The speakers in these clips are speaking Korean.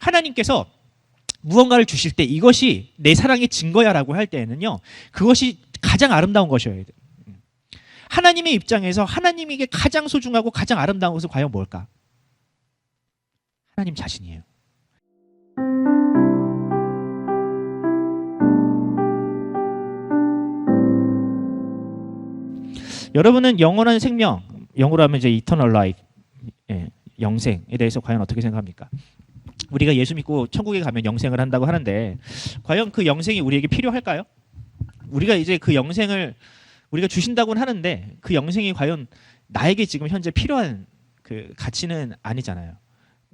하나님께서 무언가를 주실 때 이것이 내 사랑의 증거야라고 할 때에는요, 그것이 가장 아름다운 것이어야 돼요. 하나님의 입장에서 하나님에게 가장 소중하고 가장 아름다운 것은 과연 뭘까? 하나님 자신이에요. 여러분은 영원한 생명, 영어로 하면 이제 eternal life, 영생에 대해서 과연 어떻게 생각합니까? 우리가 예수 믿고 천국에 가면 영생을 한다고 하는데 과연 그 영생이 우리에게 필요할까요? 우리가 이제 그 영생을 우리가 주신다고는 하는데 그 영생이 과연 나에게 지금 현재 필요한 그 가치는 아니잖아요.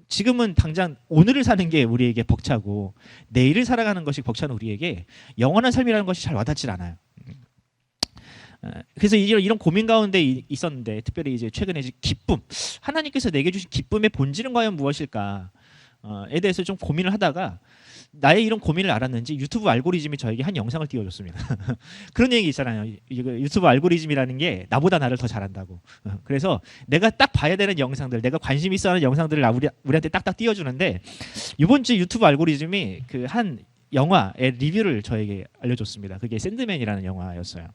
지금은 당장 오늘을 사는 게 우리에게 벅차고 내일을 살아가는 것이 벅차는 우리에게 영원한 삶이라는 것이 잘 와닿질 않아요. 그래서 이런 고민 가운데 있었는데 특별히 이제 최근에 이제 기쁨, 하나님께서 내게 주신 기쁨의 본질은 과연 무엇일까? 에 대해서 좀 고민을 하다가 나의 이런 고민을 알았는지 유튜브 알고리즘이 저에게 한 영상을 띄워줬습니다. 그런 얘기 있잖아요. 유튜브 알고리즘이라는 게 나보다 나를 더 잘한다고. 그래서 내가 딱 봐야 되는 영상들, 내가 관심 있어 하는 영상들을 우리한테 딱딱 띄워주는데 이번 주 유튜브 알고리즘이 그 한 영화의 리뷰를 저에게 알려줬습니다. 그게 샌드맨이라는 영화였어요.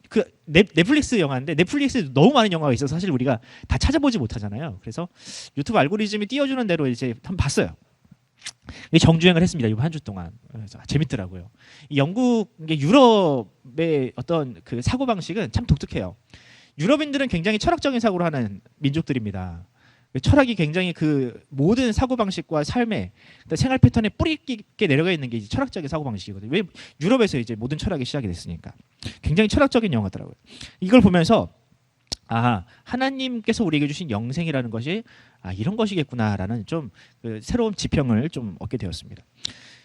그 넷플릭스 영화인데 넷플릭스에 너무 많은 영화가 있어서 사실 우리가 다 찾아보지 못하잖아요. 그래서 유튜브 알고리즘이 띄워주는 대로 이제 한번 봤어요. 정주행을 했습니다. 이번 한 주 동안. 그래서 재밌더라고요. 이 영국, 유럽의 어떤 그 사고 방식은 참 독특해요. 유럽인들은 굉장히 철학적인 사고를 하는 민족들입니다. 철학이 굉장히 그 모든 사고 방식과 삶의 생활 패턴에 뿌리 깊게 내려가 있는 게 이제 철학적인 사고 방식이거든요. 왜 유럽에서 이제 모든 철학이 시작이 됐으니까. 굉장히 철학적인 영화더라고요. 이걸 보면서 하나님께서 우리에게 주신 영생이라는 것이 이런 것이겠구나라는 좀 그 새로운 지평을 좀 얻게 되었습니다.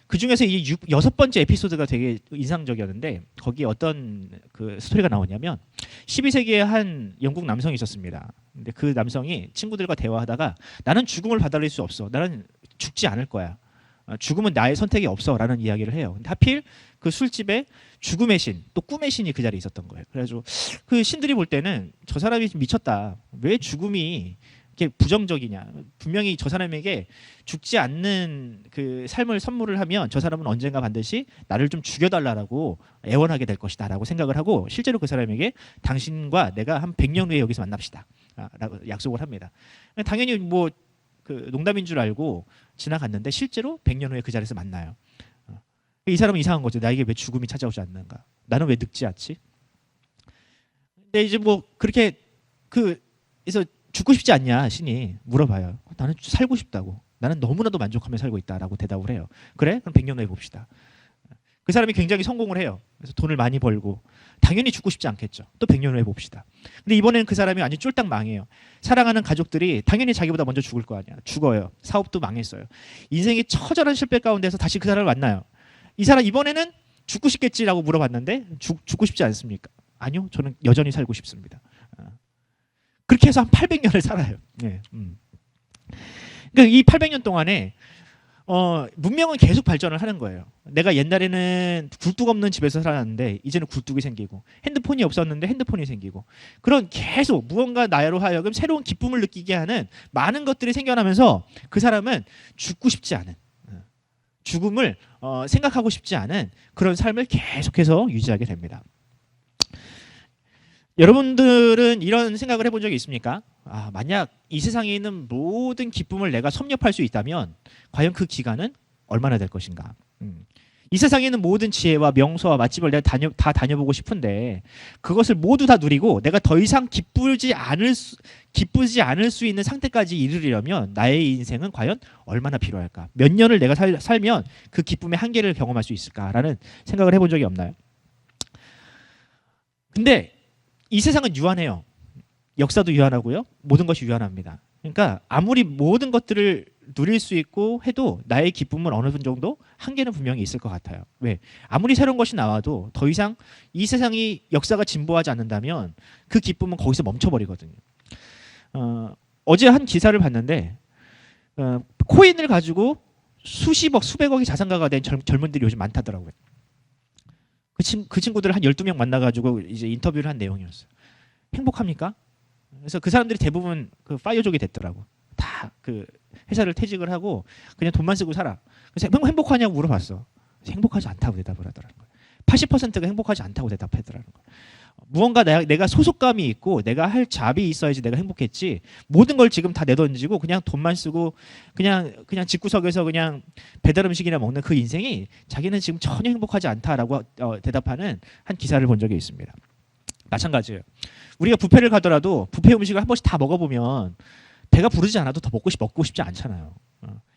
그 중에서 이 6번째 에피소드가 되게 인상적이었는데 거기에 어떤 그 스토리가 나오냐면 12세기에 한 영국 남성이 있었습니다. 근데 그 남성이 친구들과 대화하다가 나는 죽음을 받아들일 수 없어. 나는 죽지 않을 거야. 죽음은 나의 선택이 없어라는 이야기를 해요. 근데 하필 그 술집에 죽음의 신, 또 꿈의 신이 그 자리에 있었던 거예요. 그래가지고 그 신들이 볼 때는 저 사람이 미쳤다. 왜 죽음이 이렇게 부정적이냐. 분명히 저 사람에게 죽지 않는 그 삶을 선물을 하면 저 사람은 언젠가 반드시 나를 좀 죽여달라고 애원하게 될 것이다라고 생각을 하고 실제로 그 사람에게 당신과 내가 한 100년 후에 여기서 만납시다 라고 약속을 합니다. 당연히 뭐 그 농담인 줄 알고 지나갔는데 실제로 100년 후에 그 자리에서 만나요. 이 사람은 이상한 거죠. 나에게 왜 죽음이 찾아오지 않는가? 나는 왜 늙지 않지? 근데 이제 뭐 그렇게 그래서 죽고 싶지 않냐 신이 물어봐요. 나는 살고 싶다고. 나는 너무나도 만족하며 살고 있다라고 대답을 해요. 그래? 그럼 100년 후에 봅시다. 그 사람이 굉장히 성공을 해요. 그래서 돈을 많이 벌고 당연히 죽고 싶지 않겠죠. 또 100년 후에 봅시다. 근데 이번에는 그 사람이 완전 쫄딱 망해요. 사랑하는 가족들이 당연히 자기보다 먼저 죽을 거 아니야. 죽어요. 사업도 망했어요. 인생의 처절한 실패 가운데서 다시 그 사람을 만나요. 이 사람 이번에는 죽고 싶겠지라고 물어봤는데 죽고 싶지 않습니까? 아니요. 저는 여전히 살고 싶습니다. 그렇게 해서 한 800년을 살아요. 네. 그러니까 이 800년 동안에 문명은 계속 발전을 하는 거예요. 내가 옛날에는 굴뚝 없는 집에서 살았는데 이제는 굴뚝이 생기고 핸드폰이 없었는데 핸드폰이 생기고 그런 계속 무언가 나로 하여금 새로운 기쁨을 느끼게 하는 많은 것들이 생겨나면서 그 사람은 죽고 싶지 않은 죽음을 생각하고 싶지 않은 그런 삶을 계속해서 유지하게 됩니다. 여러분들은 이런 생각을 해본 적이 있습니까? 만약 이 세상에 있는 모든 기쁨을 내가 섭렵할 수 있다면 과연 그 기간은 얼마나 될 것인가? 이 세상에 있는 모든 지혜와 명소와 맛집을 내가 다 다녀보고 싶은데 그것을 모두 다 누리고 내가 더 이상 기쁘지 않을 수 있는 상태까지 이르려면 나의 인생은 과연 얼마나 필요할까? 몇 년을 내가 살면 그 기쁨의 한계를 경험할 수 있을까라는 생각을 해본 적이 없나요? 근데 이 세상은 유한해요. 역사도 유한하고요. 모든 것이 유한합니다. 그러니까 아무리 모든 것들을 누릴 수 있고 해도 나의 기쁨은 어느 정도 한계는 분명히 있을 것 같아요. 왜? 아무리 새로운 것이 나와도 더 이상 이 세상이 역사가 진보하지 않는다면 그 기쁨은 거기서 멈춰버리거든요. 어제 한 기사를 봤는데 코인을 가지고 수십억, 수백억의 자산가가 된 젊은들이 요즘 많다더라고요. 그 친구들 한 12명 만나가지고 이제 인터뷰를 한 내용이었어요. 행복합니까? 그래서 그 사람들이 대부분 그 파이어족이 됐더라고. 다 그 회사를 퇴직을 하고 그냥 돈만 쓰고 살아. 그래서 행복하냐고 물어봤어. 행복하지 않다고 대답을 하더라는 거예요. 80%가 행복하지 않다고 대답하더라는 거예요. 무언가 내가 소속감이 있고 내가 할 잡이 있어야지 내가 행복했지, 모든 걸 지금 다 내던지고 그냥 돈만 쓰고 그냥 집구석에서 그냥 배달 음식이나 먹는 그 인생이 자기는 지금 전혀 행복하지 않다라고 대답하는 한 기사를 본 적이 있습니다. 마찬가지예요. 우리가 뷔페를 가더라도 뷔페 음식을 한 번씩 다 먹어보면 배가 부르지 않아도 더 먹고 싶지 않잖아요.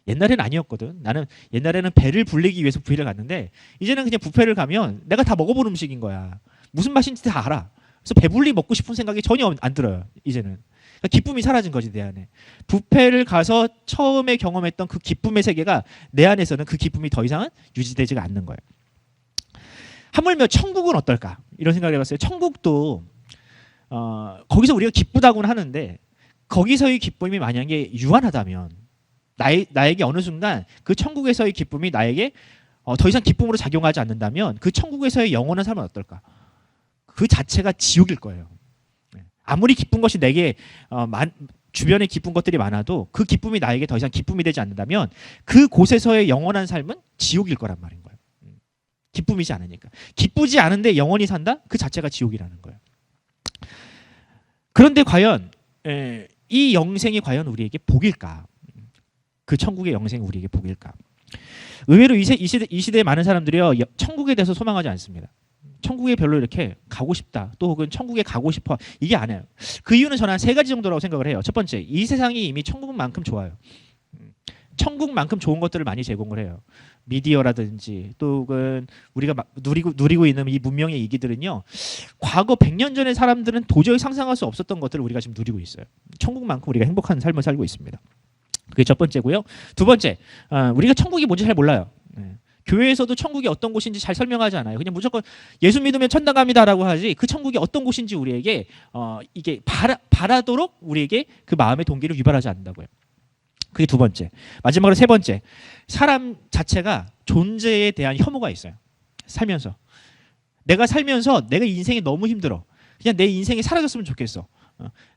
옛날에는 아니었거든. 나는 옛날에는 배를 불리기 위해서 뷔페를 갔는데 이제는 그냥 뷔페를 가면 내가 다 먹어본 음식인 거야. 무슨 맛인지 다 알아. 그래서 배불리 먹고 싶은 생각이 전혀 안 들어요. 이제는. 그러니까 기쁨이 사라진 거지 내 안에. 뷔페를 가서 처음에 경험했던 그 기쁨의 세계가 내 안에서는 그 기쁨이 더 이상은 유지되지가 않는 거예요. 하물며 천국은 어떨까? 이런 생각을 해봤어요. 천국도 거기서 우리가 기쁘다고는 하는데 거기서의 기쁨이 만약에 유한하다면 나에게 어느 순간 그 천국에서의 기쁨이 나에게 더 이상 기쁨으로 작용하지 않는다면 그 천국에서의 영원한 삶은 어떨까? 그 자체가 지옥일 거예요. 아무리 기쁜 것이 내게 주변에 기쁜 것들이 많아도 그 기쁨이 나에게 더 이상 기쁨이 되지 않는다면 그 곳에서의 영원한 삶은 지옥일 거란 말인 거예요. 기쁨이지 않으니까. 기쁘지 않은데 영원히 산다? 그 자체가 지옥이라는 거예요. 그런데 과연 이 영생이 과연 우리에게 복일까? 그 천국의 영생이 우리에게 복일까? 의외로 이 시대의 많은 사람들이요, 천국에 대해서 소망하지 않습니다. 천국에 별로 이렇게 가고 싶다, 또 혹은 천국에 가고 싶어, 이게 안 해요. 그 이유는 저는 한 3가지 정도라고 생각을 해요. 첫 번째, 이 세상이 이미 천국만큼 좋아요. 천국만큼 좋은 것들을 많이 제공을 해요. 미디어라든지 또 혹은 우리가 누리고 있는 이 문명의 이기들은요, 과거 100년 전의 사람들은 도저히 상상할 수 없었던 것들을 우리가 지금 누리고 있어요. 천국만큼 우리가 행복한 삶을 살고 있습니다. 그게 첫 번째고요. 두 번째, 우리가 천국이 뭔지 잘 몰라요. 교회에서도 천국이 어떤 곳인지 잘 설명하지 않아요. 그냥 무조건 예수 믿으면 천당 갑니다라고 하지 그 천국이 어떤 곳인지 우리에게 이게 바라도록 우리에게 그 마음의 동기를 유발하지 않는다고요. 그게 두 번째. 마지막으로 세 번째, 사람 자체가 존재에 대한 혐오가 있어요. 살면서 내가 인생이 너무 힘들어. 그냥 내 인생이 사라졌으면 좋겠어.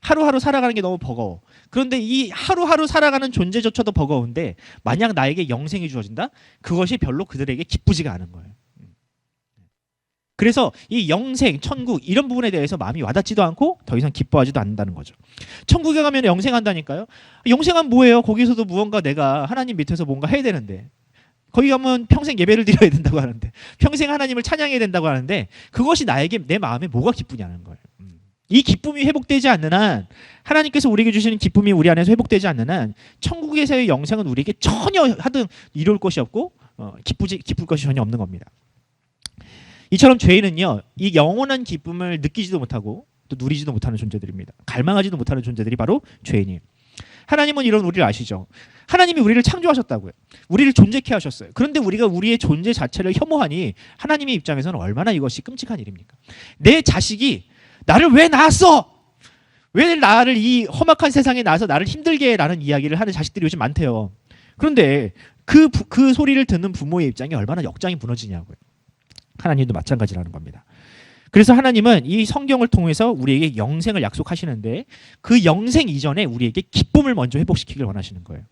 하루하루 살아가는 게 너무 버거워. 그런데 이 하루하루 살아가는 존재조차도 버거운데 만약 나에게 영생이 주어진다? 그것이 별로 그들에게 기쁘지가 않은 거예요. 그래서 이 영생, 천국 이런 부분에 대해서 마음이 와닿지도 않고 더 이상 기뻐하지도 않는다는 거죠. 천국에 가면 영생한다니까요. 영생은 뭐예요? 거기서도 무언가 내가 하나님 밑에서 뭔가 해야 되는데, 거기 가면 평생 예배를 드려야 된다고 하는데, 평생 하나님을 찬양해야 된다고 하는데, 그것이 내 마음에 뭐가 기쁘냐는 거예요. 이 기쁨이 회복되지 않는 한, 하나님께서 우리에게 주시는 기쁨이 우리 안에서 회복되지 않는 한 천국에서의 영생은 우리에게 전혀 하등 이룰 것이 없고 기쁠 것이 전혀 없는 겁니다. 이처럼 죄인은요, 이 영원한 기쁨을 느끼지도 못하고 또 누리지도 못하는 존재들입니다. 갈망하지도 못하는 존재들이 바로 죄인이에요. 하나님은 이런 우리를 아시죠? 하나님이 우리를 창조하셨다고요. 우리를 존재케 하셨어요. 그런데 우리가 우리의 존재 자체를 혐오하니 하나님의 입장에서는 얼마나 이것이 끔찍한 일입니까? 내 자식이 나를 왜 낳았어? 왜 나를 이 험악한 세상에 낳아서 나를 힘들게 해라는 이야기를 하는 자식들이 요즘 많대요. 그런데 그 소리를 듣는 부모의 입장이 얼마나 역장이 무너지냐고요. 하나님도 마찬가지라는 겁니다. 그래서 하나님은 이 성경을 통해서 우리에게 영생을 약속하시는데 그 영생 이전에 우리에게 기쁨을 먼저 회복시키길 원하시는 거예요.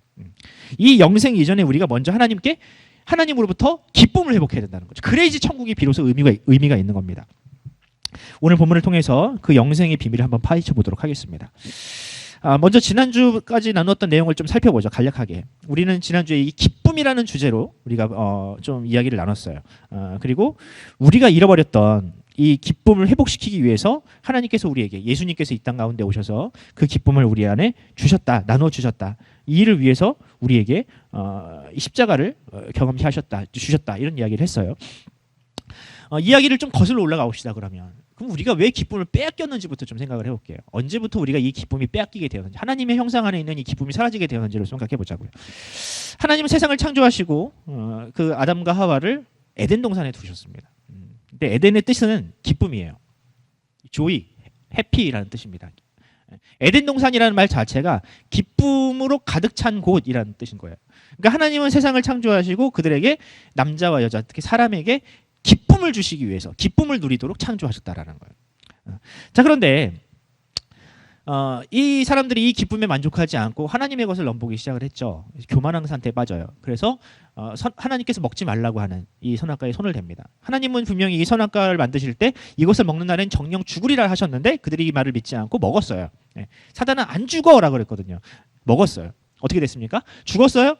이 영생 이전에 우리가 먼저 하나님으로부터 기쁨을 회복해야 된다는 거죠. 그래야지 천국이 비로소 의미가 있는 겁니다. 오늘 본문을 통해서 그 영생의 비밀을 한번 파헤쳐 보도록 하겠습니다. 먼저 지난주까지 나누었던 내용을 좀 살펴보죠. 간략하게. 우리는 지난주에 이 기쁨이라는 주제로 우리가 좀 이야기를 나눴어요. 그리고 우리가 잃어버렸던 이 기쁨을 회복시키기 위해서 하나님께서 우리에게, 예수님께서 이 땅 가운데 오셔서 그 기쁨을 우리 안에 주셨다, 나누어 주셨다. 이 일을 위해서 우리에게 십자가를 경험케 주셨다, 이런 이야기를 했어요. 이야기를 좀 거슬러 올라가 봅시다. 그럼 우리가 왜 기쁨을 빼앗겼는지부터 좀 생각을 해볼게요. 언제부터 우리가 이 기쁨이 빼앗기게 되었는지, 하나님의 형상 안에 있는 이 기쁨이 사라지게 되었는지를 생각해 보자고요. 하나님은 세상을 창조하시고 그 아담과 하와를 에덴 동산에 두셨습니다. 근데 에덴의 뜻은 기쁨이에요. 조이, 해피라는 뜻입니다. 에덴 동산이라는 말 자체가 기쁨으로 가득 찬 곳이라는 뜻인 거예요. 그러니까 하나님은 세상을 창조하시고 그들에게, 남자와 여자, 특히 사람에게 기쁨을 주시기 위해서, 기쁨을 누리도록 창조하셨다라는 거예요. 자, 그런데 이 사람들이 이 기쁨에 만족하지 않고 하나님의 것을 넘보기 시작을 했죠. 교만한 상태에 빠져요. 그래서 하나님께서 먹지 말라고 하는 이 선악과에 손을 댑니다. 하나님은 분명히 이 선악과를 만드실 때 이것을 먹는 날엔 정령 죽으리라 하셨는데 그들이 이 말을 믿지 않고 먹었어요. 네. 사단은 안 죽어라 그랬거든요. 먹었어요. 어떻게 됐습니까? 죽었어요?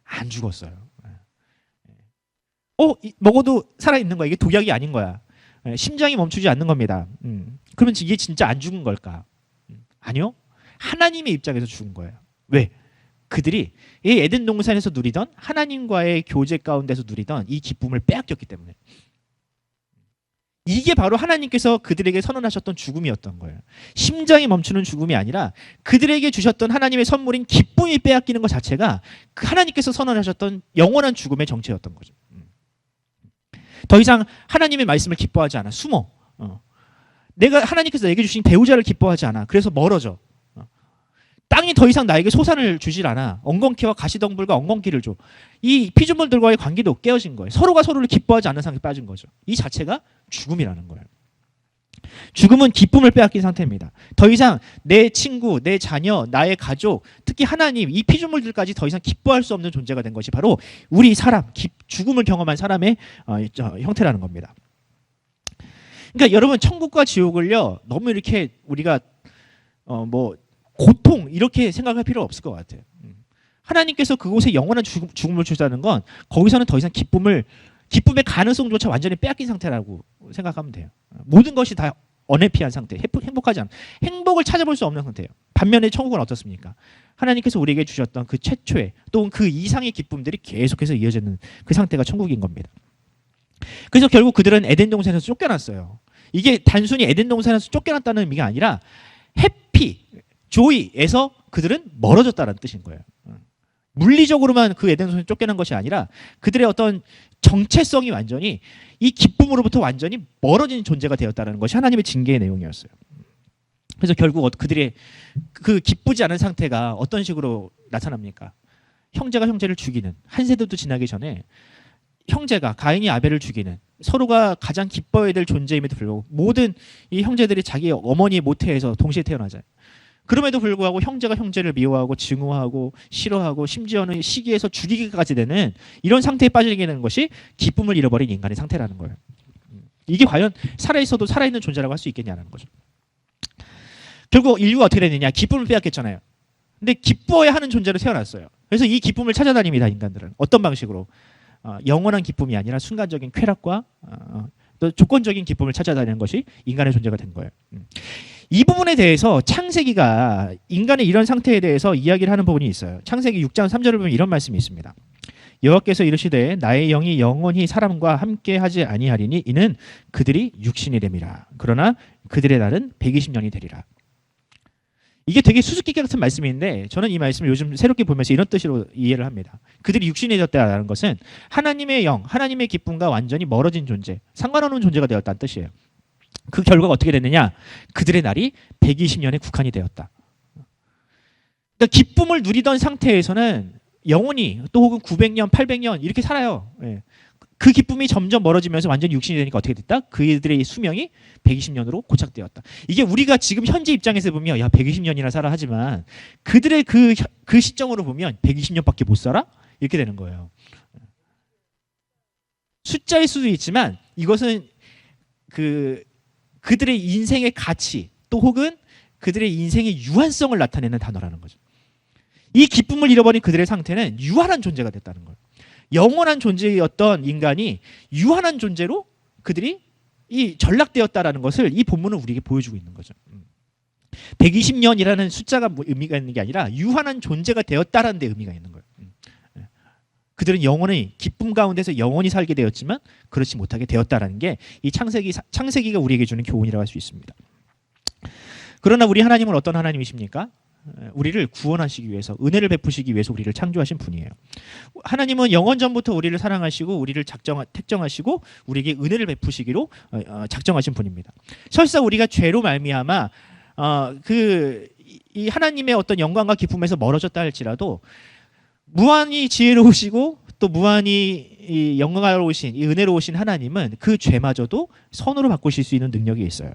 안 죽었어요. 먹어도 살아있는 거야. 이게 독약이 아닌 거야. 심장이 멈추지 않는 겁니다. 그러면 이게 진짜 안 죽은 걸까? 아니요. 하나님의 입장에서 죽은 거예요. 왜? 그들이 이 에덴 동산에서 누리던 하나님과의 교제 가운데서 누리던 이 기쁨을 빼앗겼기 때문에. 이게 바로 하나님께서 그들에게 선언하셨던 죽음이었던 거예요. 심장이 멈추는 죽음이 아니라 그들에게 주셨던 하나님의 선물인 기쁨이 빼앗기는 것 자체가 그 하나님께서 선언하셨던 영원한 죽음의 정체였던 거죠. 더 이상 하나님의 말씀을 기뻐하지 않아. 숨어. 내가 하나님께서 내게 주신 배우자를 기뻐하지 않아. 그래서 멀어져. 땅이 더 이상 나에게 소산을 주질 않아. 엉겅퀴와 가시덩불과 엉겅퀴를 줘. 이 피조물들과의 관계도 깨어진 거예요. 서로가 서로를 기뻐하지 않는 상태에 빠진 거죠. 이 자체가 죽음이라는 거예요. 죽음은 기쁨을 빼앗긴 상태입니다. 더 이상 내 친구, 내 자녀, 나의 가족, 특히 하나님, 이 피조물들까지 더 이상 기뻐할 수 없는 존재가 된 것이 바로 우리 사람, 죽음을 경험한 사람의 형태라는 겁니다. 그러니까 여러분 천국과 지옥을요 너무 이렇게 우리가 고통 이렇게 생각할 필요 없을 것 같아요. 하나님께서 그곳에 영원한 죽음을 주자는 건 거기서는 더 이상 기쁨의 가능성조차 완전히 빼앗긴 상태라고 생각하면 돼요. 모든 것이 다 언해피한 상태, 행복하지 않은, 행복을 찾아볼 수 없는 상태예요. 반면에 천국은 어떻습니까? 하나님께서 우리에게 주셨던 그 최초의 또는 그 이상의 기쁨들이 계속해서 이어지는 그 상태가 천국인 겁니다. 그래서 결국 그들은 에덴 동산에서 쫓겨났어요. 이게 단순히 에덴 동산에서 쫓겨났다는 의미가 아니라 해피, 조이에서 그들은 멀어졌다는 뜻인 거예요. 물리적으로만 그 에덴 동산에서 쫓겨난 것이 아니라 그들의 어떤 정체성이 완전히 이 기쁨으로부터 완전히 멀어진 존재가 되었다는 것이 하나님의 징계의 내용이었어요. 그래서 결국 그들의 그 기쁘지 않은 상태가 어떤 식으로 나타납니까? 형제가 형제를 죽이는, 한 세대도 지나기 전에 형제가 가인이 아벨을 죽이는, 서로가 가장 기뻐해야 될 존재임에도 불구하고 모든 이 형제들이 자기 어머니의 모태에서 동시에 태어나잖아요. 그럼에도 불구하고 형제가 형제를 미워하고 증오하고 싫어하고 심지어는 시기에서 죽이기까지 되는 이런 상태에 빠지게 되는 것이 기쁨을 잃어버린 인간의 상태라는 거예요. 이게 과연 살아있어도 살아있는 존재라고 할 수 있겠냐는 거죠. 결국 인류가 어떻게 됐느냐? 기쁨을 빼앗겼잖아요. 근데 기뻐야 하는 존재로 태어났어요. 그래서 이 기쁨을 찾아다닙니다. 인간들은. 어떤 방식으로? 영원한 기쁨이 아니라 순간적인 쾌락과 또 조건적인 기쁨을 찾아다니는 것이 인간의 존재가 된 거예요. 이 부분에 대해서 창세기가 인간의 이런 상태에 대해서 이야기를 하는 부분이 있어요. 창세기 6장 3절을 보면 이런 말씀이 있습니다. 여호와께서 이르시되 나의 영이 영원히 사람과 함께 하지 아니하리니 이는 그들이 육신이 됨이라. 그러나 그들의 날은 120년이 되리라. 이게 되게 수수께끼 같은 말씀인데 저는 이 말씀을 요즘 새롭게 보면서 이런 뜻으로 이해를 합니다. 그들이 육신이 되었다는 것은 하나님의 영, 하나님의 기쁨과 완전히 멀어진 존재, 상관없는 존재가 되었다는 뜻이에요. 그 결과가 어떻게 됐느냐? 그들의 날이 120년에 국한이 되었다. 그러니까 기쁨을 누리던 상태에서는 영원히 또 혹은 900년, 800년 이렇게 살아요. 그 기쁨이 점점 멀어지면서 완전히 육신이 되니까 어떻게 됐다? 그들의 수명이 120년으로 고착되었다. 이게 우리가 지금 현재 입장에서 보면 야 120년이나 살아 하지만 그들의 그 시점으로 보면 120년밖에 못 살아? 이렇게 되는 거예요. 숫자일 수도 있지만 이것은 그들의 인생의 가치 또 혹은 그들의 인생의 유한성을 나타내는 단어라는 거죠. 이 기쁨을 잃어버린 그들의 상태는 유한한 존재가 됐다는 거예요. 영원한 존재였던 인간이 유한한 존재로 그들이 전락되었다라는 것을 이 본문은 우리에게 보여주고 있는 거죠. 120년이라는 숫자가 의미가 있는 게 아니라 유한한 존재가 되었다라는 데 의미가 있는 거예요. 그들은 영원히 기쁨 가운데서 영원히 살게 되었지만 그렇지 못하게 되었다라는 게 이 창세기가 우리에게 주는 교훈이라고 할 수 있습니다. 그러나 우리 하나님은 어떤 하나님이십니까? 우리를 구원하시기 위해서 은혜를 베푸시기 위해서 우리를 창조하신 분이에요. 하나님은 영원 전부터 우리를 사랑하시고 우리를 택정하시고 우리에게 은혜를 베푸시기로 작정하신 분입니다. 설사 우리가 죄로 말미암아 이 하나님의 어떤 영광과 기쁨에서 멀어졌다 할지라도 무한히 지혜로우시고 또 무한히 이 영광로우신 이 은혜로우신 하나님은 그 죄마저도 선으로 바꾸실 수 있는 능력이 있어요.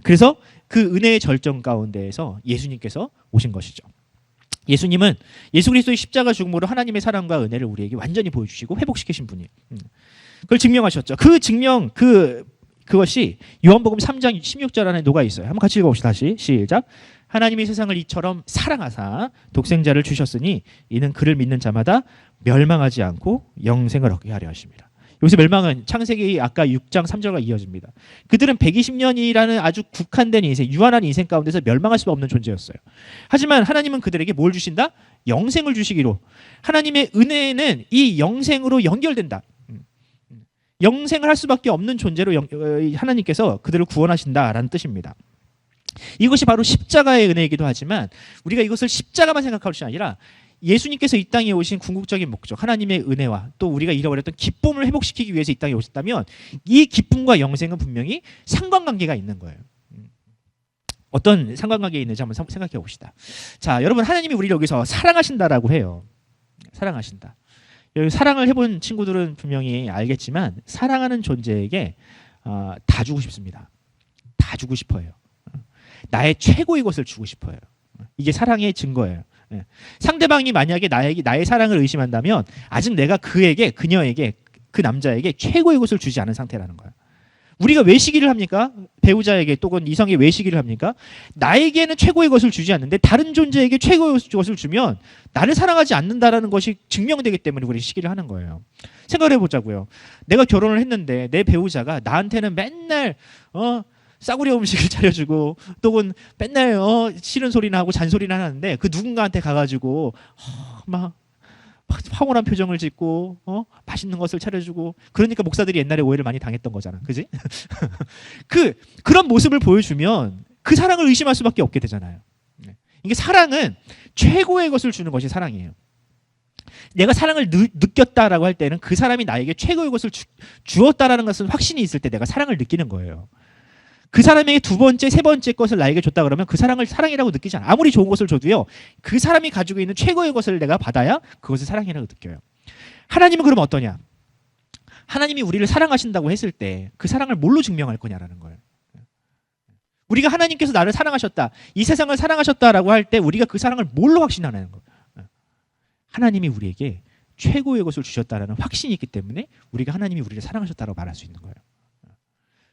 그래서 그 은혜의 절정 가운데에서 예수님께서 오신 것이죠. 예수님은 예수 그리스도의 십자가 죽음으로 하나님의 사랑과 은혜를 우리에게 완전히 보여주시고 회복시키신 분이에요. 그걸 증명하셨죠. 그것이 요한복음 3장 16절 안에 녹아 있어요. 한번 같이 읽어봅시다. 다시 시작. 하나님이 세상을 이처럼 사랑하사 독생자를 주셨으니 이는 그를 믿는 자마다 멸망하지 않고 영생을 얻게 하려 하십니다. 여기서 멸망은 창세기 아까 6장 3절과 이어집니다. 그들은 120년이라는 아주 국한된 인생, 유한한 인생 가운데서 멸망할 수 없는 존재였어요. 하지만 하나님은 그들에게 뭘 주신다? 영생을 주시기로. 하나님의 은혜는 이 영생으로 연결된다. 영생을 할 수밖에 없는 존재로 하나님께서 그들을 구원하신다라는 뜻입니다. 이것이 바로 십자가의 은혜이기도 하지만 우리가 이것을 십자가만 생각할 것이 아니라 예수님께서 이 땅에 오신 궁극적인 목적, 하나님의 은혜와 또 우리가 잃어버렸던 기쁨을 회복시키기 위해서 이 땅에 오셨다면 이 기쁨과 영생은 분명히 상관관계가 있는 거예요. 어떤 상관관계가 있는지 한번 생각해 봅시다. 자, 여러분, 하나님이 우리를 여기서 사랑하신다라고 해요. 사랑하신다. 여기 사랑을 해본 친구들은 분명히 알겠지만 사랑하는 존재에게 다 주고 싶습니다. 다 주고 싶어요. 나의 최고의 것을 주고 싶어요. 이게 사랑의 증거예요. 상대방이 만약에 나의 사랑을 의심한다면 아직 내가 그녀에게, 그 남자에게 최고의 것을 주지 않은 상태라는 거예요. 우리가 왜 시기를 합니까? 배우자에게 또는 이성에 왜 시기를 합니까? 나에게는 최고의 것을 주지 않는데 다른 존재에게 최고의 것을 주면 나를 사랑하지 않는다라는 것이 증명되기 때문에 우리 시기를 하는 거예요. 생각을 해보자고요. 내가 결혼을 했는데 내 배우자가 나한테는 맨날 싸구려 음식을 차려주고 또는 맨날 싫은 소리나 하고 잔소리나 하는데 그 누군가한테 가가지고 막 황홀한 표정을 짓고 맛있는 것을 차려주고 그러니까 목사들이 옛날에 오해를 많이 당했던 거잖아, 그지? 그런 모습을 보여주면 그 사랑을 의심할 수밖에 없게 되잖아요. 이게 사랑은 최고의 것을 주는 것이 사랑이에요. 내가 사랑을 느꼈다라고 할 때는 그 사람이 나에게 최고의 것을 주었다라는 것은 확신이 있을 때 내가 사랑을 느끼는 거예요. 그 사람에게 두 번째, 세 번째 것을 나에게 줬다 그러면 그 사랑을 사랑이라고 느끼지 않아. 아무리 좋은 것을 줘도요. 그 사람이 가지고 있는 최고의 것을 내가 받아야 그것을 사랑이라고 느껴요. 하나님은 그럼 어떠냐? 하나님이 우리를 사랑하신다고 했을 때 그 사랑을 뭘로 증명할 거냐라는 거예요. 우리가 하나님께서 나를 사랑하셨다, 이 세상을 사랑하셨다라고 할 때 우리가 그 사랑을 뭘로 확신하는 거예요? 하나님이 우리에게 최고의 것을 주셨다라는 확신이 있기 때문에 우리가 하나님이 우리를 사랑하셨다고 말할 수 있는 거예요.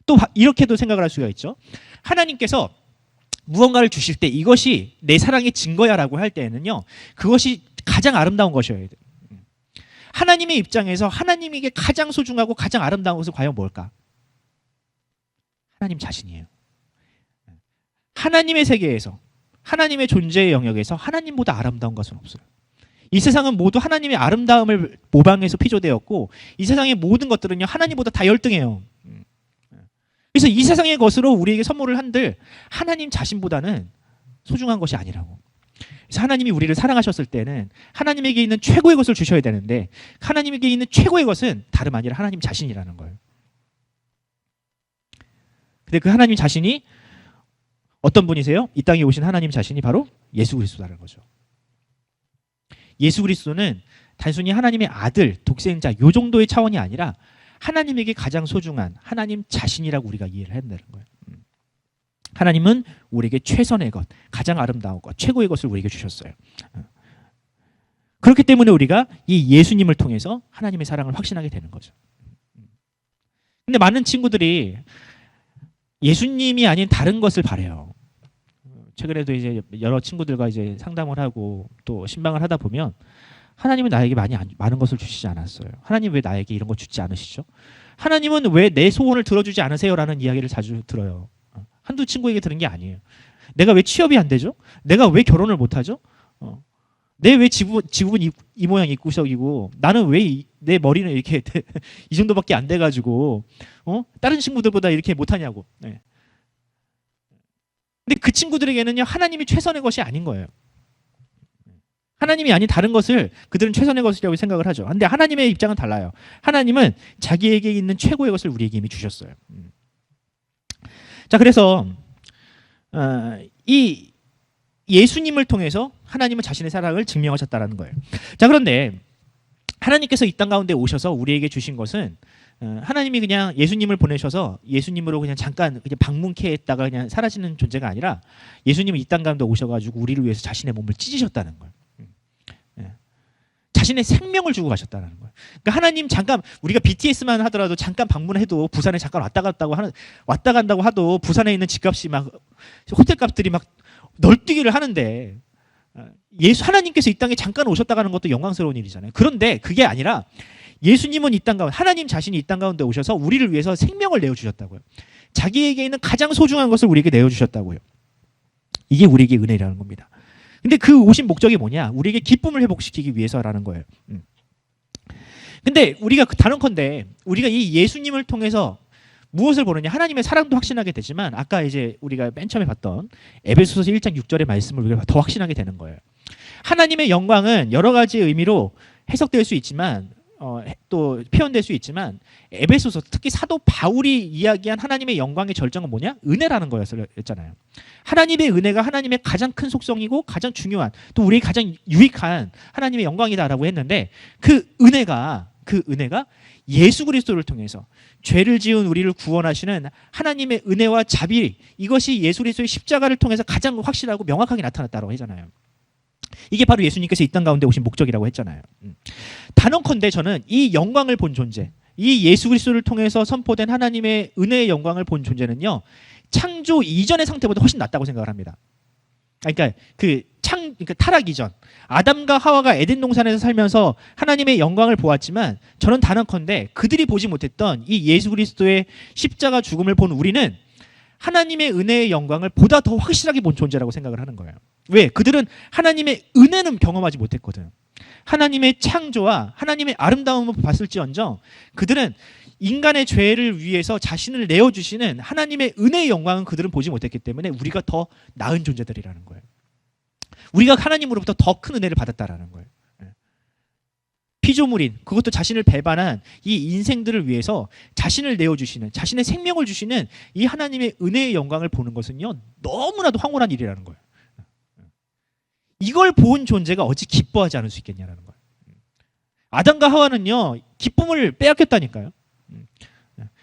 또 이렇게도 생각을 할 수가 있죠. 하나님께서 무언가를 주실 때 이것이 내 사랑의 증거야라고 할 때에는요, 그것이 가장 아름다운 것이어야 돼요. 하나님의 입장에서 하나님에게 가장 소중하고 가장 아름다운 것은 과연 뭘까? 하나님 자신이에요. 하나님의 세계에서, 하나님의 존재의 영역에서 하나님보다 아름다운 것은 없어요. 이 세상은 모두 하나님의 아름다움을 모방해서 피조되었고 이 세상의 모든 것들은요 하나님보다 다 열등해요. 그래서 이 세상의 것으로 우리에게 선물을 한들 하나님 자신보다는 소중한 것이 아니라고. 그래서 하나님이 우리를 사랑하셨을 때는 하나님에게 있는 최고의 것을 주셔야 되는데 하나님에게 있는 최고의 것은 다름 아니라 하나님 자신이라는 거예요. 근데 그 하나님 자신이 어떤 분이세요? 이 땅에 오신 하나님 자신이 바로 예수 그리스도라는 거죠. 예수 그리스도는 단순히 하나님의 아들, 독생자 요 정도의 차원이 아니라 하나님에게 가장 소중한 하나님 자신이라고 우리가 이해를 해야 된다는 거예요. 하나님은 우리에게 최선의 것, 가장 아름다운 것, 최고의 것을 우리에게 주셨어요. 그렇기 때문에 우리가 이 예수님을 통해서 하나님의 사랑을 확신하게 되는 거죠. 근데 많은 친구들이 예수님이 아닌 다른 것을 바래요. 최근에도 이제 여러 친구들과 이제 상담을 하고 또 신방을 하다 보면 하나님은 나에게 많은 것을 주시지 않았어요. 하나님 왜 나에게 이런 거 주지 않으시죠? 하나님은 왜 내 소원을 들어주지 않으세요라는 이야기를 자주 들어요. 한두 친구에게 들은 게 아니에요. 내가 왜 취업이 안 되죠? 내가 왜 결혼을 못 하죠? 내 왜 지구은 이 모양 이 구석이고 나는 왜 내 머리는 이렇게 이 정도밖에 안 돼가지고 다른 친구들보다 이렇게 못하냐고. 네. 근데 그 친구들에게는요 하나님이 최선의 것이 아닌 거예요. 하나님이 아닌 다른 것을 그들은 최선의 것이라고 생각을 하죠. 근데 하나님의 입장은 달라요. 하나님은 자기에게 있는 최고의 것을 우리에게 이미 주셨어요. 자, 그래서 이 예수님을 통해서 하나님은 자신의 사랑을 증명하셨다라는 거예요. 자, 그런데 하나님께서 이 땅 가운데 오셔서 우리에게 주신 것은 하나님이 그냥 예수님을 보내셔서 예수님으로 그냥 잠깐 그냥 방문케 했다가 그냥 사라지는 존재가 아니라 예수님이 이 땅 가운데 오셔가지고 우리를 위해서 자신의 몸을 찢으셨다는 거예요. 예. 자신의 생명을 주고 가셨다는 거예요. 그러니까 하나님 잠깐 우리가 BTS만 하더라도 잠깐 방문해도 부산에 잠깐 왔다 간다고 하도 부산에 있는 집값이 막 호텔값들이 막 널뛰기를 하는데 하나님께서 이 땅에 잠깐 오셨다가는 것도 영광스러운 일이잖아요. 그런데 그게 아니라 예수님은 이 땅 가운데 하나님 자신이 이 땅 가운데 오셔서 우리를 위해서 생명을 내어주셨다고요. 자기에게 있는 가장 소중한 것을 우리에게 내어주셨다고요. 이게 우리에게 은혜라는 겁니다. 근데 그 오신 목적이 뭐냐? 우리에게 기쁨을 회복시키기 위해서라는 거예요. 근데 우리가 단언컨대 우리가 이 예수님을 통해서 무엇을 보느냐? 하나님의 사랑도 확신하게 되지만 아까 이제 우리가 맨 처음에 봤던 에베소서 1장 6절의 말씀을 우리가 더 확신하게 되는 거예요. 하나님의 영광은 여러 가지 의미로 해석될 수 있지만 또 표현될 수 있지만 에베소서 특히 사도 바울이 이야기한 하나님의 영광의 절정은 뭐냐? 은혜라는 거였잖아요. 하나님의 은혜가 하나님의 가장 큰 속성이고 가장 중요한 또 우리의 가장 유익한 하나님의 영광이다라고 했는데 그 은혜가 예수 그리스도를 통해서 죄를 지은 우리를 구원하시는 하나님의 은혜와 자비 이것이 예수 그리스도의 십자가를 통해서 가장 확실하고 명확하게 나타났다고 하잖아요. 이게 바로 예수님께서 이 땅 가운데 오신 목적이라고 했잖아요. 단언컨대 저는 이 영광을 본 존재, 이 예수 그리스도를 통해서 선포된 하나님의 은혜의 영광을 본 존재는요, 창조 이전의 상태보다 훨씬 낫다고 생각을 합니다. 그러니까 타락 이전, 아담과 하와가 에덴 동산에서 살면서 하나님의 영광을 보았지만 저는 단언컨대 그들이 보지 못했던 이 예수 그리스도의 십자가 죽음을 본 우리는 하나님의 은혜의 영광을 보다 더 확실하게 본 존재라고 생각을 하는 거예요. 왜? 그들은 하나님의 은혜는 경험하지 못했거든. 하나님의 창조와 하나님의 아름다움을 봤을지언정 그들은 인간의 죄를 위해서 자신을 내어주시는 하나님의 은혜의 영광은 그들은 보지 못했기 때문에 우리가 더 나은 존재들이라는 거예요. 우리가 하나님으로부터 더 큰 은혜를 받았다라는 거예요. 피조물인 그것도 자신을 배반한 이 인생들을 위해서 자신을 내어주시는 자신의 생명을 주시는 이 하나님의 은혜의 영광을 보는 것은요 너무나도 황홀한 일이라는 거예요. 이걸 본 존재가 어찌 기뻐하지 않을 수 있겠냐라는 거예요. 아담과 하와는요 기쁨을 빼앗겼다니까요.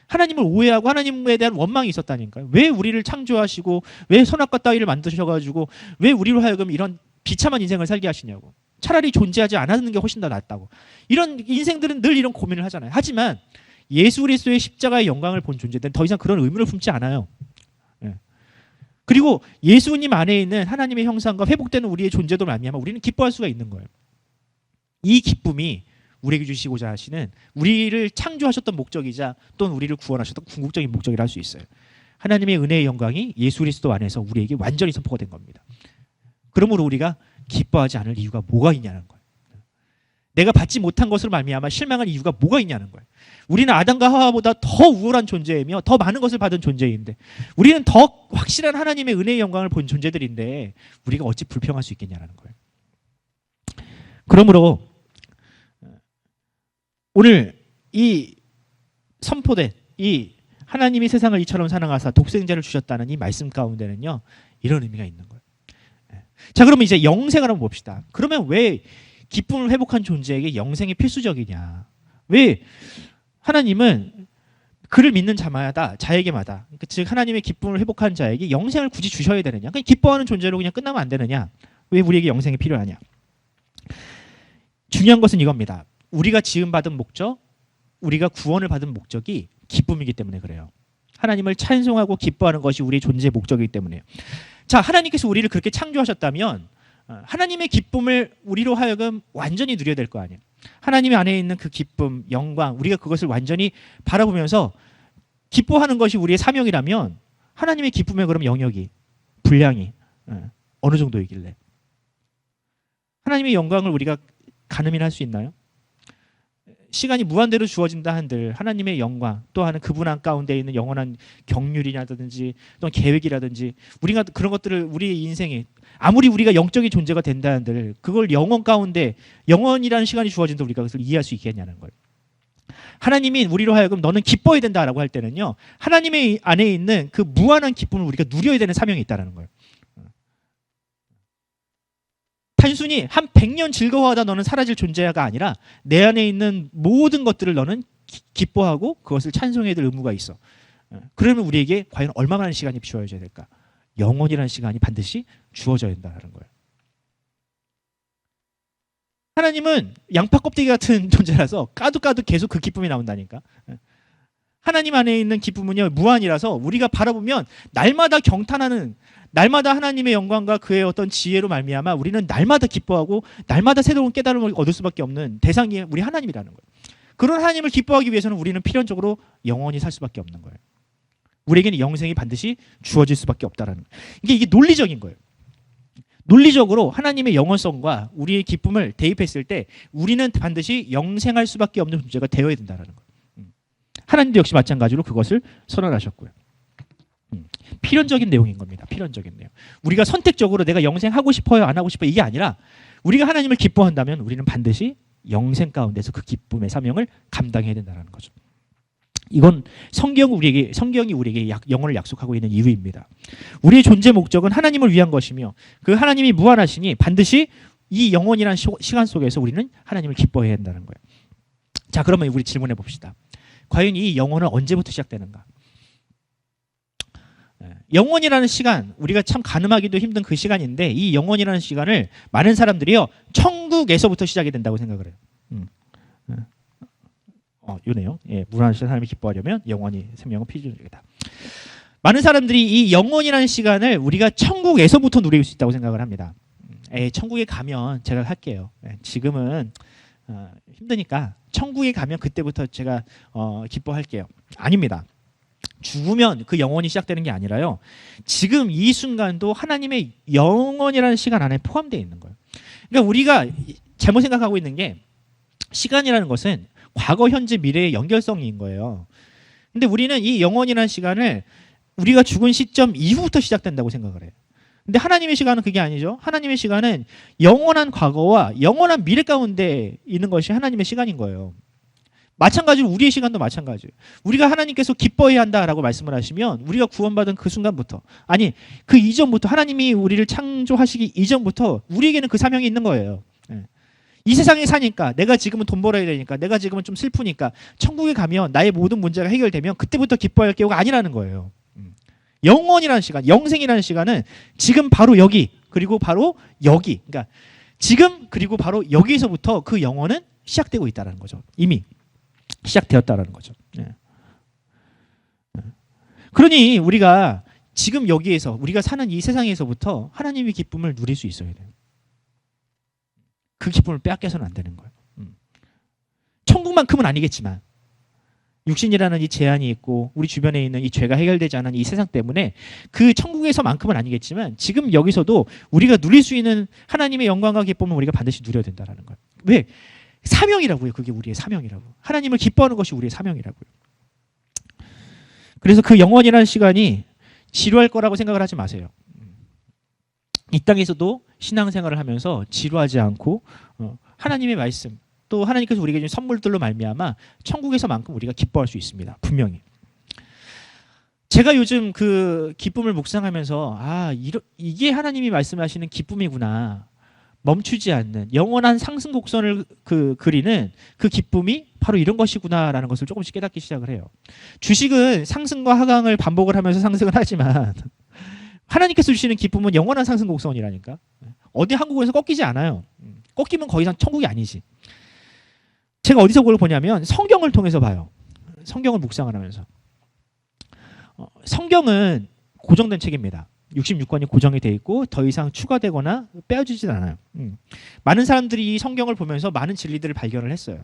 하나님을 오해하고 하나님에 대한 원망이 있었다니까요. 왜 우리를 창조하시고 왜 선악과 따위를 만드셔가지고 왜 우리로 하여금 이런 비참한 인생을 살게 하시냐고. 차라리 존재하지 않았는 게 훨씬 더 낫다고. 이런 인생들은 늘 이런 고민을 하잖아요. 하지만 예수 그리스도의 십자가의 영광을 본 존재들은 더 이상 그런 의무를 품지 않아요. 그리고 예수님 안에 있는 하나님의 형상과 회복되는 우리의 존재도 말미암아 우리는 기뻐할 수가 있는 거예요. 이 기쁨이 우리에게 주시고자 하시는 우리를 창조하셨던 목적이자 또는 우리를 구원하셨던 궁극적인 목적이라 할 수 있어요. 하나님의 은혜의 영광이 예수 그리스도 안에서 우리에게 완전히 선포가 된 겁니다. 그러므로 우리가 기뻐하지 않을 이유가 뭐가 있냐는 거예요. 내가 받지 못한 것으로 말미암아 실망할 이유가 뭐가 있냐는 거예요. 우리는 아담과 하와보다 더 우월한 존재이며 더 많은 것을 받은 존재인데 우리는 더 확실한 하나님의 은혜의 영광을 본 존재들인데 우리가 어찌 불평할 수 있겠냐는 거예요. 그러므로 오늘 이 선포된 이 하나님이 세상을 이처럼 사랑하사 독생자를 주셨다는 이 말씀 가운데는요 이런 의미가 있는 거예요. 자, 그러면 이제 영생을 한번 봅시다. 그러면 왜 기쁨을 회복한 존재에게 영생이 필수적이냐? 왜 하나님은 그를 믿는 자에게마다 즉 하나님의 기쁨을 회복한 자에게 영생을 굳이 주셔야 되느냐? 그냥 기뻐하는 존재로 그냥 끝나면 안 되느냐? 왜 우리에게 영생이 필요하냐? 중요한 것은 이겁니다. 우리가 지음받은 목적, 우리가 구원을 받은 목적이 기쁨이기 때문에 그래요. 하나님을 찬송하고 기뻐하는 것이 우리의 존재의 목적이기 때문에요. 자, 하나님께서 우리를 그렇게 창조하셨다면 하나님의 기쁨을 우리로 하여금 완전히 누려야 될 거 아니에요. 하나님 안에 있는 그 기쁨, 영광, 우리가 그것을 완전히 바라보면서 기뻐하는 것이 우리의 사명이라면 하나님의 기쁨의 그럼 영역이, 분량이 어느 정도이길래 하나님의 영광을 우리가 가늠할 수 있나요? 시간이 무한대로 주어진다 한들 하나님의 영광 또 하는 그분 안 가운데 있는 영원한 경륜이라든지 또는 계획이라든지 우리가 그런 것들을 우리의 인생에 아무리 우리가 영적인 존재가 된다 한들 그걸 영원 가운데 영원이라는 시간이 주어진다 우리가 그것을 이해할 수 있겠냐는 거예요. 하나님이 우리로 하여금 너는 기뻐야 된다라고 할 때는요 하나님의 안에 있는 그 무한한 기쁨을 우리가 누려야 되는 사명이 있다는 거예요. 단순히 한 100년 즐거워하다 너는 사라질 존재가 아니라 내 안에 있는 모든 것들을 너는 기뻐하고 그것을 찬송해야 될 의무가 있어. 그러면 우리에게 과연 얼마나 많은 시간이 주어져야 될까? 영원이라는 시간이 반드시 주어져야 된다는 거예요. 하나님은 양파 껍데기 같은 존재라서 까도 계속 그 기쁨이 나온다니까. 하나님 안에 있는 기쁨은요 무한이라서 우리가 바라보면 날마다 경탄하는, 날마다 하나님의 영광과 그의 어떤 지혜로 말미암아 우리는 날마다 기뻐하고 날마다 새로운 깨달음을 얻을 수밖에 없는 대상이 우리 하나님이라는 거예요. 그런 하나님을 기뻐하기 위해서는 우리는 필연적으로 영원히 살 수밖에 없는 거예요. 우리에게는 영생이 반드시 주어질 수밖에 없다라는 거예요. 이게 논리적인 거예요. 논리적으로 하나님의 영원성과 우리의 기쁨을 대입했을 때 우리는 반드시 영생할 수밖에 없는 존재가 되어야 된다는 거예요. 하나님도 역시 마찬가지로 그것을 선언하셨고요. 필연적인 내용인 겁니다. 필연적인 내용. 우리가 선택적으로 내가 영생하고 싶어요, 안 하고 싶어요 이게 아니라 우리가 하나님을 기뻐한다면 우리는 반드시 영생 가운데서 그 기쁨의 사명을 감당해야 된다는 거죠. 이건 성경이 우리에게 영혼을 약속하고 있는 이유입니다. 우리의 존재 목적은 하나님을 위한 것이며 그 하나님이 무한하시니 반드시 이 영혼이라는 시간 속에서 우리는 하나님을 기뻐해야 한다는 거예요. 자, 그러면 우리 질문해 봅시다. 과연 이 영혼은 언제부터 시작되는가? 영혼이라는 시간, 우리가 참 가늠하기도 힘든 그 시간인데 이 영혼이라는 시간을 많은 사람들이요 천국에서부터 시작이 된다고 생각을 해요. 요 내용. 무한하신 하나님이 기뻐하려면 영원히 생명은 필요하다. 많은 사람들이 이 영원이라는 시간을 우리가 천국에서부터 누릴 수 있다고 생각을 합니다. 천국에 가면 제가 할게요. 지금은 힘드니까 천국에 가면 그때부터 제가 기뻐할게요. 아닙니다. 죽으면 그 영원이 시작되는 게 아니라요. 지금 이 순간도 하나님의 영원이라는 시간 안에 포함되어 있는 거예요. 그러니까 우리가 잘못 생각하고 있는 게 시간이라는 것은 과거, 현재, 미래의 연결성인 거예요. 근데 우리는 이 영원이라는 시간을 우리가 죽은 시점 이후부터 시작된다고 생각을 해요. 근데 하나님의 시간은 그게 아니죠. 하나님의 시간은 영원한 과거와 영원한 미래 가운데 있는 것이 하나님의 시간인 거예요. 마찬가지로 우리의 시간도 마찬가지예요. 우리가 하나님께서 기뻐해야 한다라고 말씀을 하시면 우리가 구원받은 그 순간부터, 아니 그 이전부터, 하나님이 우리를 창조하시기 이전부터 우리에게는 그 사명이 있는 거예요. 이 세상에 사니까, 내가 지금은 돈 벌어야 되니까, 내가 지금은 좀 슬프니까 천국에 가면 나의 모든 문제가 해결되면 그때부터 기뻐할 경우가 아니라는 거예요. 영원이라는 시간, 영생이라는 시간은 지금 바로 여기, 그리고 바로 여기, 그러니까 지금 그리고 바로 여기서부터 그 영원은 시작되고 있다는 거죠. 이미 시작되었다는 거죠. 그러니 우리가 지금 여기에서, 우리가 사는 이 세상에서부터 하나님의 기쁨을 누릴 수 있어야 돼요. 그 기쁨을 빼앗겨서는 안 되는 거예요. 천국만큼은 아니겠지만 육신이라는 이 제한이 있고 우리 주변에 있는 이 죄가 해결되지 않은 이 세상 때문에 그 천국에서만큼은 아니겠지만 지금 여기서도 우리가 누릴 수 있는 하나님의 영광과 기쁨을 우리가 반드시 누려야 된다는 거예요. 왜? 사명이라고요. 그게 우리의 사명이라고. 하나님을 기뻐하는 것이 우리의 사명이라고요. 그래서 그 영원이라는 시간이 지루할 거라고 생각을 하지 마세요. 이 땅에서도 신앙생활을 하면서 지루하지 않고 하나님의 말씀, 또 하나님께서 우리에게 준 선물들로 말미암아 천국에서만큼 우리가 기뻐할 수 있습니다. 분명히. 제가 요즘 그 기쁨을 묵상하면서 이게 하나님이 말씀하시는 기쁨이구나. 멈추지 않는 영원한 상승 곡선을 그리는 그 기쁨이 바로 이런 것이구나라는 것을 조금씩 깨닫기 시작을 해요. 주식은 상승과 하강을 반복을 하면서 상승을 하지만 하나님께서 주시는 기쁨은 영원한 상승 곡선이라니까. 어디 한국에서 꺾이지 않아요. 꺾이면 거 이상 천국이 아니지. 제가 어디서 그걸 보냐면 성경을 통해서 봐요. 성경을 묵상을 하면서. 성경은 고정된 책입니다. 66권이 고정이 돼 있고 더 이상 추가되거나 빼어지진 않아요. 많은 사람들이 이 성경을 보면서 많은 진리들을 발견을 했어요.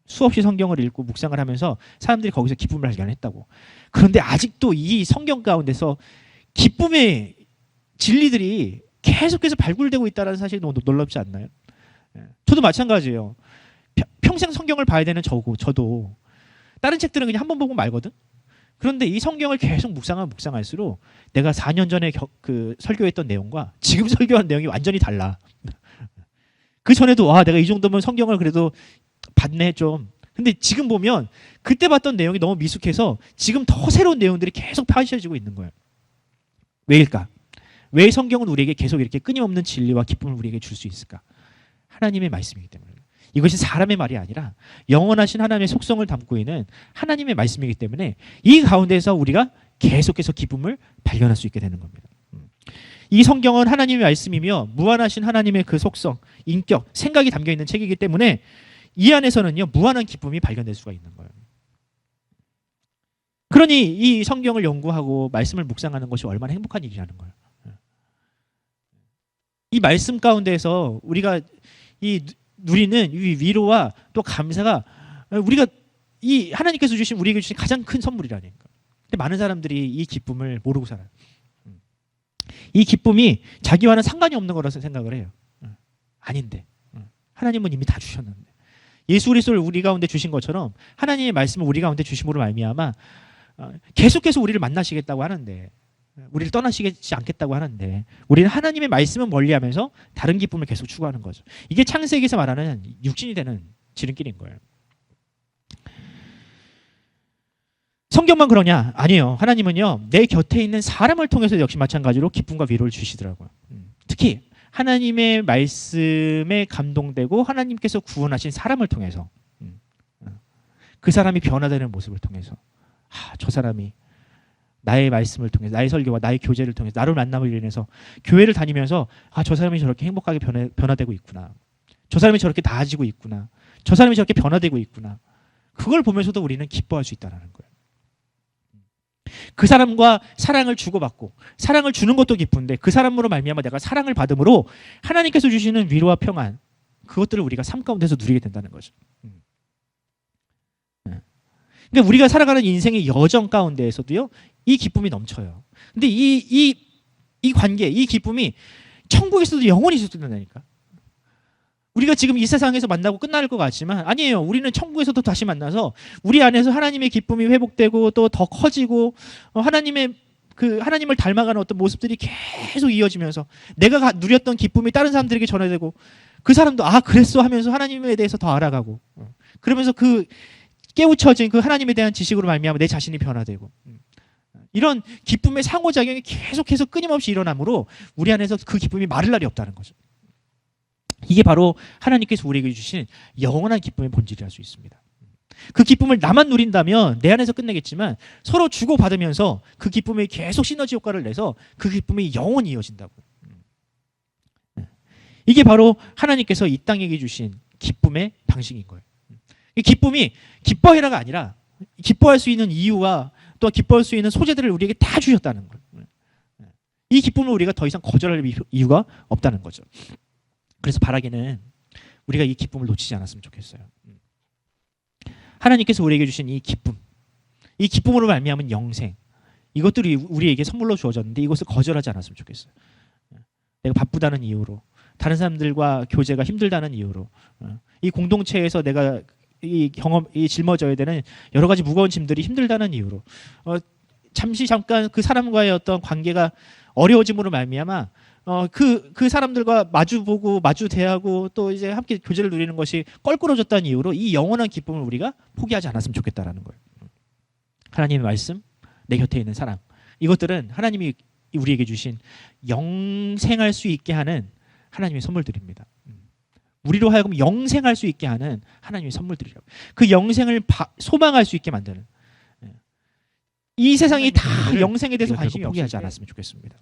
수없이 성경을 읽고 묵상을 하면서 사람들이 거기서 기쁨을 발견했다고. 그런데 아직도 이 성경 가운데서 기쁨의 진리들이 계속해서 발굴되고 있다는 사실이 너무 놀랍지 않나요? 저도 마찬가지예요. 평생 성경을 봐야 되는 저도 다른 책들은 그냥 한 번 보고 말거든. 그런데 이 성경을 계속 묵상할수록 내가 4년 전에 설교했던 내용과 지금 설교한 내용이 완전히 달라. 그 전에도 내가 이 정도면 성경을 그래도 봤네 좀. 근데 지금 보면 그때 봤던 내용이 너무 미숙해서 지금 더 새로운 내용들이 계속 펼쳐지고 있는 거예요. 왜일까? 왜 성경은 우리에게 계속 이렇게 끊임없는 진리와 기쁨을 우리에게 줄 수 있을까? 하나님의 말씀이기 때문에. 이것이 사람의 말이 아니라 영원하신 하나님의 속성을 담고 있는 하나님의 말씀이기 때문에 이 가운데서 우리가 계속해서 기쁨을 발견할 수 있게 되는 겁니다. 이 성경은 하나님의 말씀이며 무한하신 하나님의 그 속성, 인격, 생각이 담겨 있는 책이기 때문에 이 안에서는요 무한한 기쁨이 발견될 수가 있는 거예요. 그러니 이 성경을 연구하고 말씀을 묵상하는 것이 얼마나 행복한 일이라는 거예요. 이 말씀 가운데에서 우리가 누리는 이 위로와 또 감사가 우리가 이 하나님께서 주신 우리에게 주신 가장 큰 선물이라니까. 근데 많은 사람들이 이 기쁨을 모르고 살아요. 이 기쁨이 자기와는 상관이 없는 거라서 생각을 해요. 아닌데 하나님은 이미 다 주셨는데 예수 그리스도를 우리 가운데 주신 것처럼 하나님의 말씀을 우리 가운데 주심으로 말미암아 계속해서 우리를 만나시겠다고 하는데 우리를 떠나시지 않겠다고 하는데 우리는 하나님의 말씀은 멀리하면서 다른 기쁨을 계속 추구하는 거죠. 이게 창세기에서 말하는 육신이 되는 지름길인 거예요. 성경만 그러냐? 아니에요. 하나님은요 내 곁에 있는 사람을 통해서 역시 마찬가지로 기쁨과 위로를 주시더라고요. 특히 하나님의 말씀에 감동되고 하나님께서 구원하신 사람을 통해서 그 사람이 변화되는 모습을 통해서 저 사람이 나의 말씀을 통해서 나의 설교와 나의 교제를 통해서 나를 만남을 인해서 교회를 다니면서 저 사람이 저렇게 행복하게 변화되고 있구나. 저 사람이 저렇게 나아지고 있구나. 저 사람이 저렇게 변화되고 있구나. 그걸 보면서도 우리는 기뻐할 수 있다는 거예요. 그 사람과 사랑을 주고받고 사랑을 주는 것도 기쁜데 그 사람으로 말미암아 내가 사랑을 받음으로 하나님께서 주시는 위로와 평안 그것들을 우리가 삶 가운데서 누리게 된다는 거죠. 그러니까 우리가 살아가는 인생의 여정 가운데에서도요 이 기쁨이 넘쳐요. 근데 이 관계, 이 기쁨이 천국에서도 영원히 있어준다니까. 우리가 지금 이 세상에서 만나고 끝날 것 같지만 아니에요. 우리는 천국에서도 다시 만나서 우리 안에서 하나님의 기쁨이 회복되고 또 더 커지고 하나님을 닮아가는 어떤 모습들이 계속 이어지면서 내가 누렸던 기쁨이 다른 사람들에게 전해되고 그 사람도 그랬어 하면서 하나님에 대해서 더 알아가고 그러면서 그 깨우쳐진 그 하나님에 대한 지식으로 말미암아 내 자신이 변화되고 이런 기쁨의 상호작용이 계속해서 끊임없이 일어나므로 우리 안에서 그 기쁨이 마를 날이 없다는 거죠. 이게 바로 하나님께서 우리에게 주신 영원한 기쁨의 본질이랄 수 있습니다. 그 기쁨을 나만 누린다면 내 안에서 끝내겠지만 서로 주고받으면서 그 기쁨이 계속 시너지 효과를 내서 그 기쁨이 영원히 이어진다고. 이게 바로 하나님께서 이 땅에게 주신 기쁨의 방식인 거예요. 이 기쁨이 기뻐해라가 아니라 기뻐할 수 있는 이유와 또 기뻐할 수 있는 소재들을 우리에게 다 주셨다는 거예요. 이 기쁨을 우리가 더 이상 거절할 이유가 없다는 거죠. 그래서 바라기는 우리가 이 기쁨을 놓치지 않았으면 좋겠어요. 하나님께서 우리에게 주신 이 기쁨, 이 기쁨으로 말미암은 영생, 이것들이 우리에게 선물로 주어졌는데 이것을 거절하지 않았으면 좋겠어요. 내가 바쁘다는 이유로, 다른 사람들과 교제가 힘들다는 이유로, 이 공동체에서 내가 이 짊어져야 되는 여러 가지 무거운 짐들이 힘들다는 이유로, 잠깐 그 사람과의 어떤 관계가 어려워짐으로 말미암아 그 사람들과 마주보고 마주대하고 또 이제 함께 교제를 누리는 것이 껄끄러졌다는 이유로 이 영원한 기쁨을 우리가 포기하지 않았으면 좋겠다라는 거예요. 하나님의 말씀, 내 곁에 있는 사람, 이것들은 하나님이 우리에게 주신 영생할 수 있게 하는 하나님의 선물들입니다. 우리로 하여금 영생할 수 있게 하는 하나님의 선물들이라고. 그 영생을 소망할 수 있게 만드는. 이 세상이 다 영생에 대해서 관심이 포기하지 않았으면 좋겠습니다.